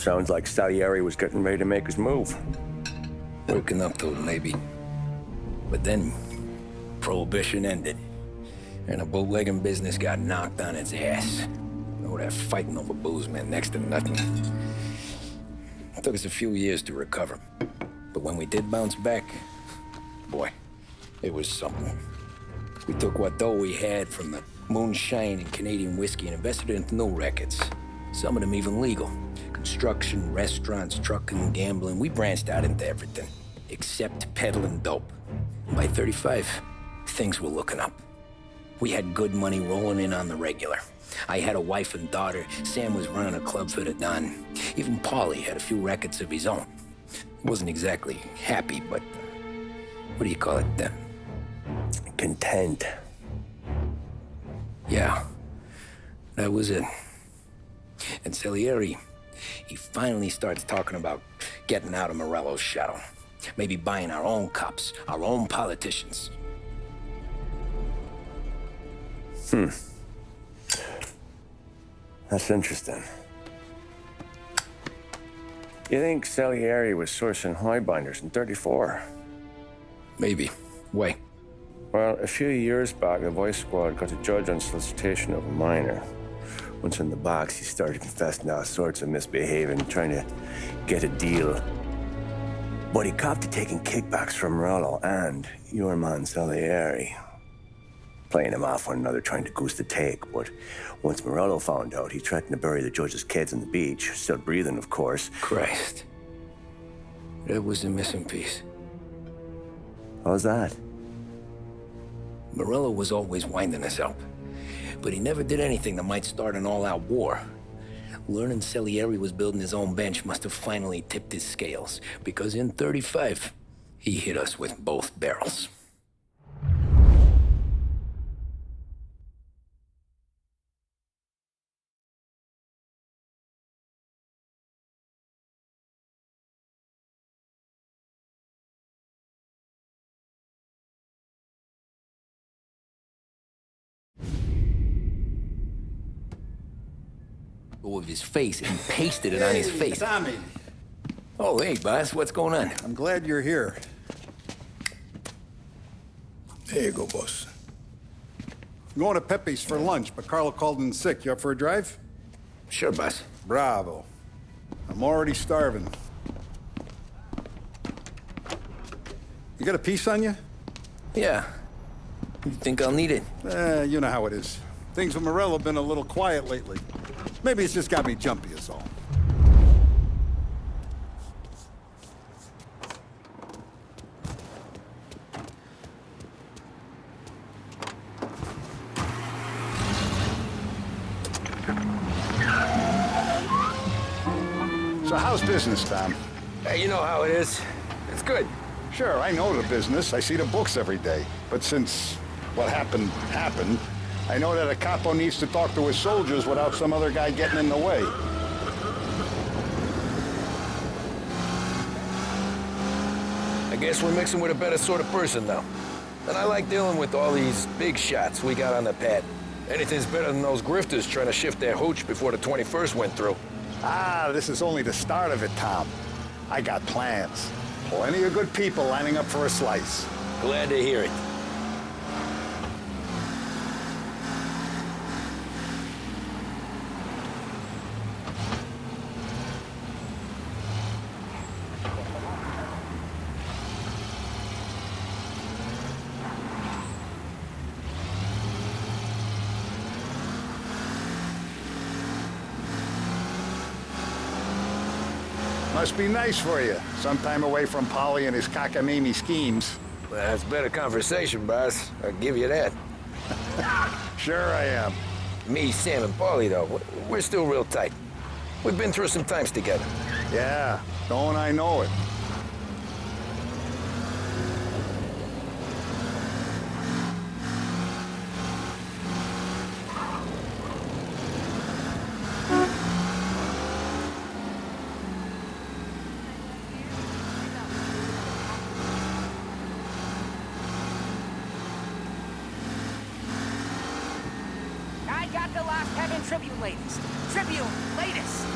Sounds like Salieri was getting ready to make his move. Working up to it, maybe. But then, Prohibition ended, and the bootlegging business got knocked on its ass. Oh, that fighting over booze meant next to nothing. It took us a few years to recover. But when we did bounce back, boy, it was something. We took what dough we had from the moonshine and Canadian whiskey and invested it into new rackets. Some of them even legal. Construction, restaurants, trucking, gambling. We branched out into everything, except peddling dope. And by 35, things were looking up. We had good money rolling in on the regular. I had a wife and daughter. Sam was running a club for the Don. Even Paulie had a few rackets of his own. He wasn't exactly happy, but what do you call it? Content. Yeah, that was it. And Salieri, he finally starts talking about getting out of Morello's shadow. Maybe buying our own cops, our own politicians. That's interesting. You think Salieri was sourcing highbinders in 34? Maybe. Why? Well, a few years back, the Vice Squad got a judge on solicitation of a minor. Once in the box, he started confessing all sorts of misbehaving, trying to get a deal. But he copped to taking kickbacks from Morello and your man Salieri. Playing him off one another, trying to goose the take. But once Morello found out, he threatened to bury the judge's kids on the beach. Still breathing, of course. Christ. That was the missing piece. How's that? Morello was always winding us up. But he never did anything that might start an all-out war. Learning Salieri was building his own bench must have finally tipped his scales. Because in 35, he hit us with both barrels. Of his face and pasted it on his face. Tommy. Oh, hey, boss, what's going on? I'm glad you're here. There you go, boss. I'm going to Pepe's for lunch, but Carlo called in sick. You up for a drive? Sure, boss. Bravo. I'm already starving. You got a piece on you? Yeah. You think I'll need it? You know how it is. Things with Morello have been a little quiet lately. Maybe it's just got me jumpy is all. So how's business, Tom? Hey, you know how it is. It's good. Sure, I know the business. I see the books every day. But since what happened, I know that a capo needs to talk to his soldiers without some other guy getting in the way. I guess we're mixing with a better sort of person now. And I like dealing with all these big shots we got on the pad. Anything's better than those grifters trying to shift their hooch before the 21st went through. Ah, this is only the start of it, Tom. I got plans. Plenty of good people lining up for a slice. Glad to hear it. Must be nice for you. Some time away from Polly and his cockamamie schemes. Well, that's better conversation, boss. I'll give you that. Sure I am. Me, Sam, and Paulie, though, we're still real tight. We've been through some times together. Yeah, don't I know it. I got the last Heaven Tribune latest. Tribune, latest.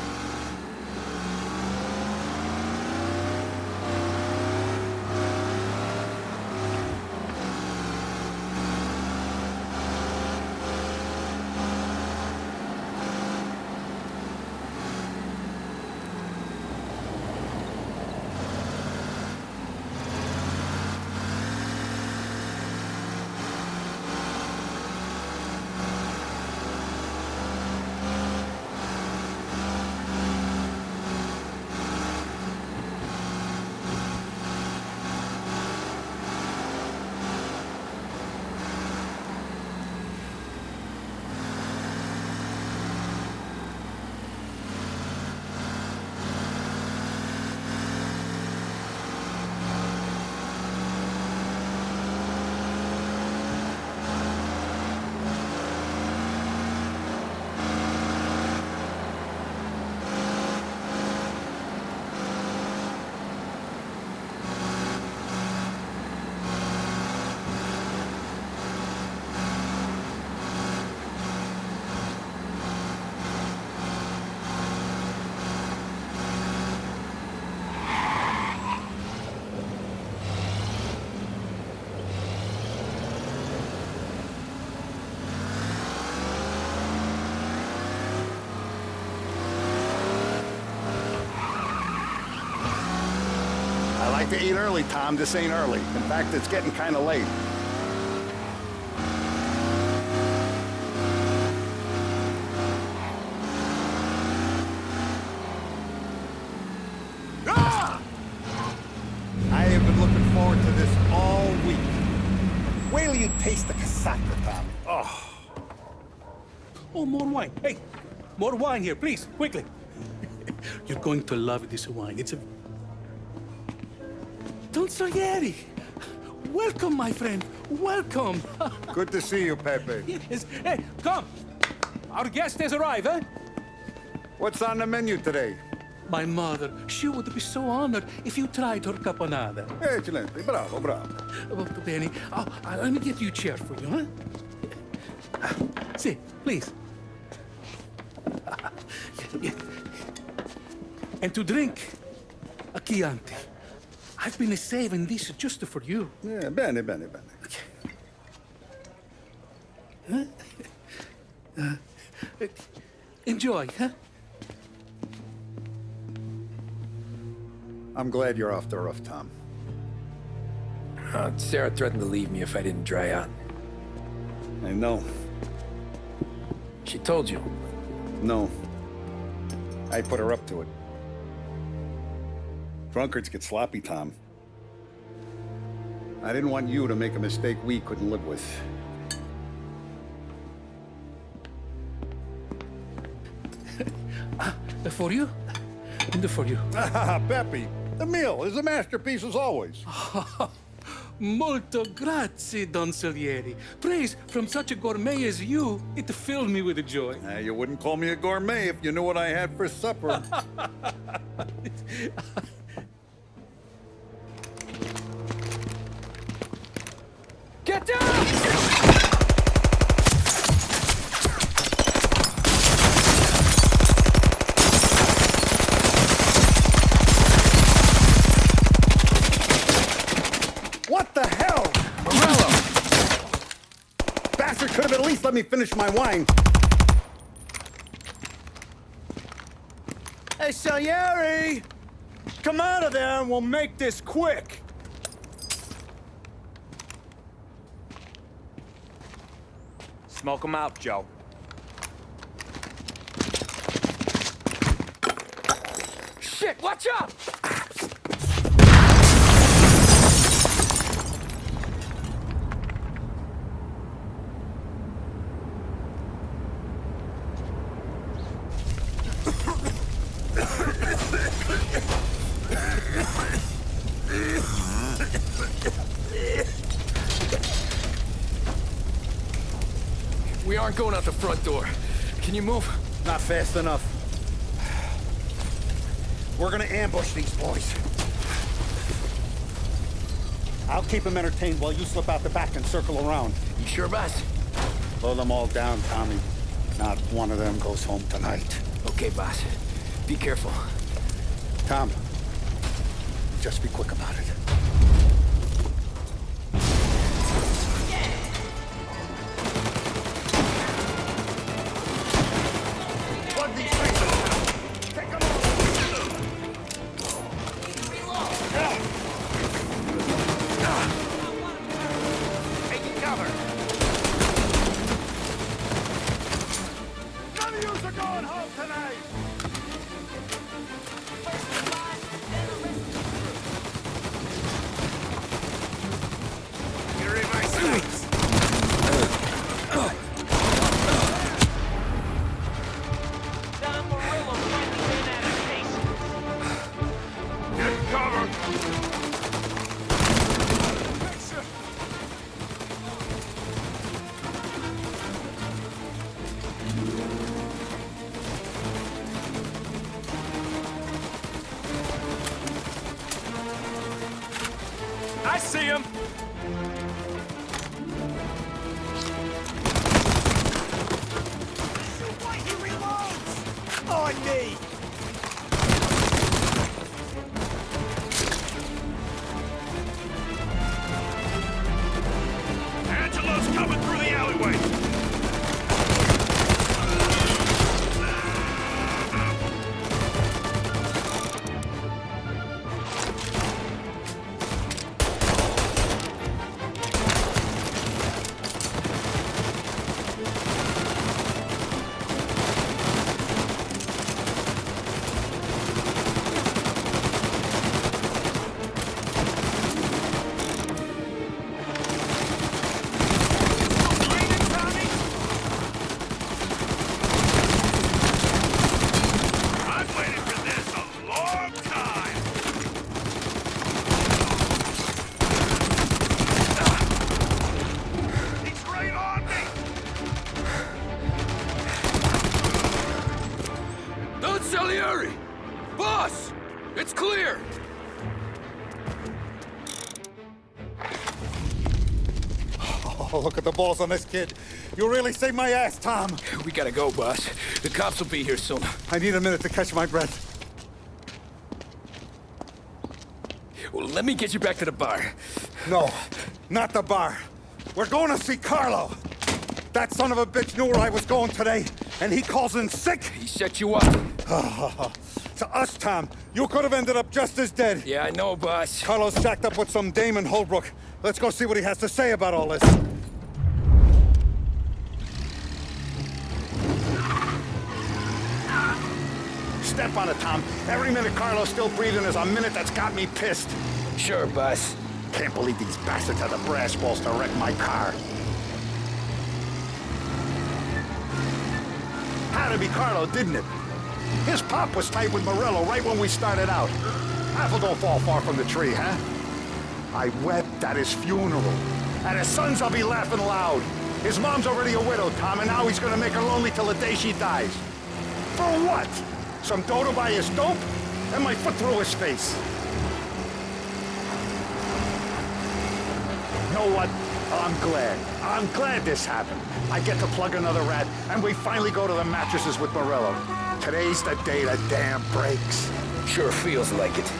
like to eat early, Tom. This ain't early. In fact, it's getting kind of late. Ah! I have been looking forward to this all week. Wait till you taste the casaca, Tom. Oh. Oh, more wine. Hey, more wine here, please, quickly. You're going to love this wine. It's a... Don Salieri! Welcome, my friend. Welcome. Good to see you, Pepe. Yes. Hey, come. Our guest has arrived, eh? What's on the menu today? My mother, she would be so honored if you tried her caponata. Excelente. Bravo, bravo. Molto bene. Oh, let me get you a chair for you, huh? See, please. Yeah. And to drink, a Chianti. I've been saving this just for you. Yeah, bene, bene, bene. Enjoy, huh? I'm glad you're off the roof, Tom. Sarah threatened to leave me if I didn't dry out. I know. She told you. No. I put her up to it. Drunkards get sloppy, Tom. I didn't want you to make a mistake we couldn't live with. For you? And for you. Pepe, the meal is a masterpiece as always. Molto grazie, Don Salieri. Praise from such a gourmet as you, it filled me with joy. You wouldn't call me a gourmet if you knew what I had for supper. Get down! What the hell? Morello! Bastard could have at least let me finish my wine. Hey, Salieri! Come out of there and we'll make this quick. Smoke him out, Joe. Shit, watch out! We aren't going out the front door. Can you move? Not fast enough. We're gonna ambush these boys. I'll keep them entertained while you slip out the back and circle around. You sure, boss? Blow them all down, Tommy. Not one of them goes home tonight. Okay, boss. Be careful. Tom, just be quick about it. Plug these things out. Take them all. Taking cover. None of yous are going home tonight. You're in my sights. Don Morello finally ran out of patience. Get cover. I see him. On me. Angelo's coming through the alleyway. Oh, look at the balls on this kid. You really saved my ass, Tom. We gotta go, boss. The cops will be here soon. I need a minute to catch my breath. Well, let me get you back to the bar. No, not the bar. We're going to see Carlo. That son of a bitch knew where I was going today, and he calls in sick. He set you up. To us, Tom, you could have ended up just as dead. Yeah, I know, boss. Carlo's shacked up with some dame in Holbrook. Let's go see what he has to say about all this. Step on it, Tom. Every minute Carlo's still breathing is a minute that's got me pissed. Sure, boss. Can't believe these bastards had the brass balls to wreck my car. Had to be Carlo, didn't it? His pop was tight with Morello right when we started out. Apple don't fall far from the tree, huh? I wept at his funeral. At his son's, I'll be laughing loud. His mom's already a widow, Tom, and now he's gonna make her lonely till the day she dies. For what? Some dough to buy his dope? And my foot through his face. You know what? I'm glad. I'm glad this happened. I get to plug another rat, and we finally go to the mattresses with Morello. Today's the day the dam breaks. Sure feels like it.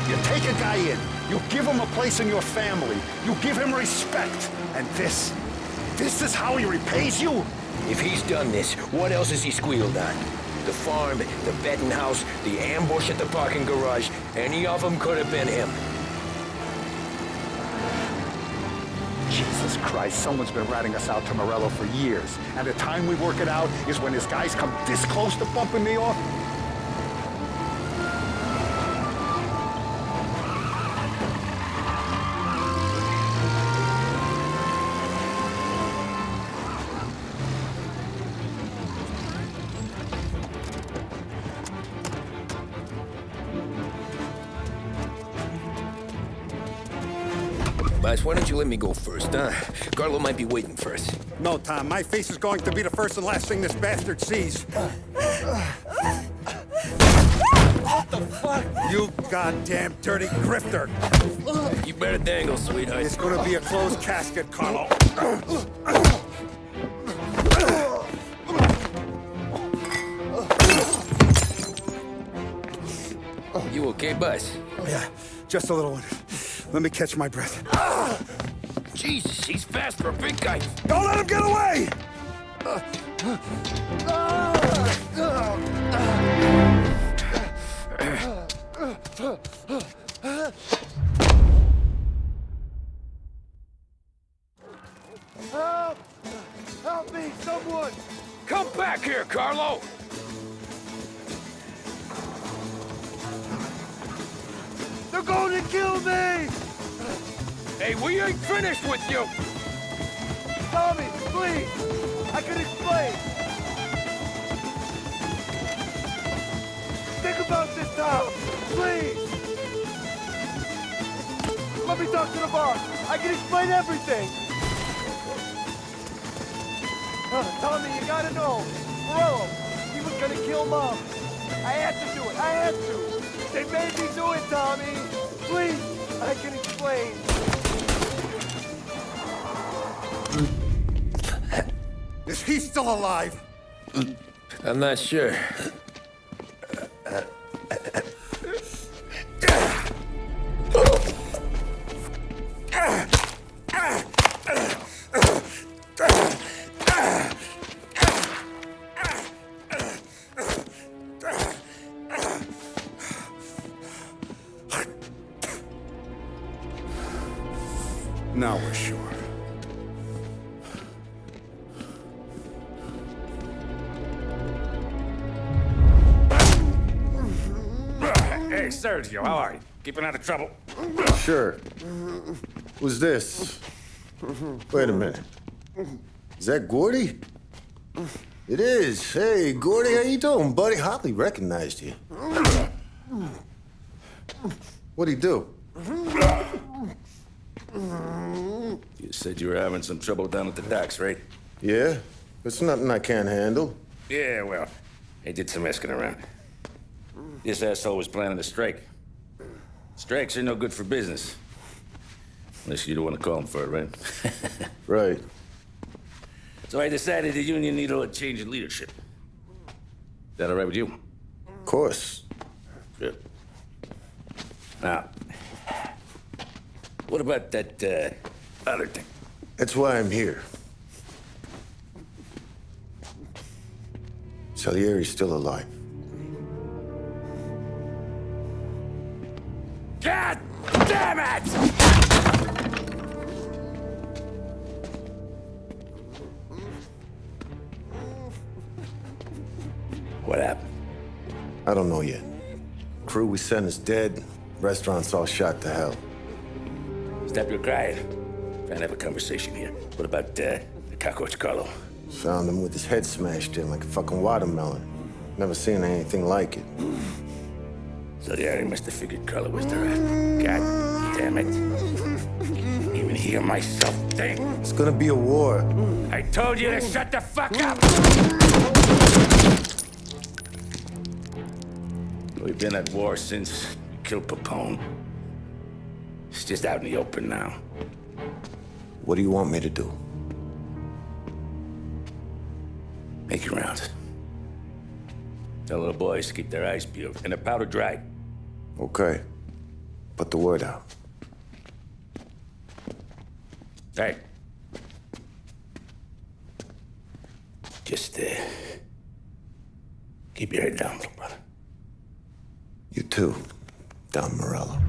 You take a guy in, you give him a place in your family, you give him respect, and this is how he repays you? If he's done this, what else has he squealed on? The farm, the betting house, the ambush at the parking garage, any of them could have been him. Jesus Christ, someone's been ratting us out to Morello for years, and the time we work it out is when his guys come this close to bumping me off. Boss, why don't you let me go first, huh? Carlo might be waiting first. No, Tom, my face is going to be the first and last thing this bastard sees. What the fuck? You goddamn dirty grifter! You better dangle, sweetheart. It's gonna be a closed casket, Carlo. You okay, boss? Yeah, just a little one. Let me catch my breath. Jesus, he's fast for a big guy. Don't let him get away! Help! Help me, someone! Come back here, Carlo! They're going to kill me! Hey, we ain't finished with you! Tommy, please! I can explain! Think about this, Tom! Please! Let me talk to the boss! I can explain everything! Tommy, you gotta know! Morello, he was gonna kill Mom! I had to do it! I had to! They made me do it, Tommy! Please! I can explain! Is he still alive? I'm not sure. Now we're sure. Hey, Sergio, how are you? Keeping out of trouble? Sure. Who's this? Wait a minute. Is that Gordy? It is. Hey, Gordy, how you doing, buddy? Hardly recognized you. What'd he do? You said you were having some trouble down at the docks, right? Yeah? It's nothing I can't handle. Yeah, well, he did some asking around. This asshole was planning a strike. Strikes are no good for business. Unless you don't want to call him for it, right? Right. So I decided the union needed a change in leadership. That all right with you? Of course. Good. Now, what about that other thing? That's why I'm here. Salieri's still alive. God damn it! What happened? I don't know yet. Crew we sent is dead. Restaurant's all shot to hell. Stop your crying. Trying to have a conversation here. What about the cockroach Carlo? Found him with his head smashed in like a fucking watermelon. Never seen anything like it. So the area must have figured Carlo was the rat. God damn it. Can't even hear myself think. It's gonna be a war. I told you to shut the fuck up! We've been at war since we killed Papone. It's just out in the open now. What do you want me to do? Make your rounds. Tell little boys to keep their eyes peeled and their powder dry. Okay. Put the word out. Hey. Just, keep your head down, little brother. You too, Don Morello.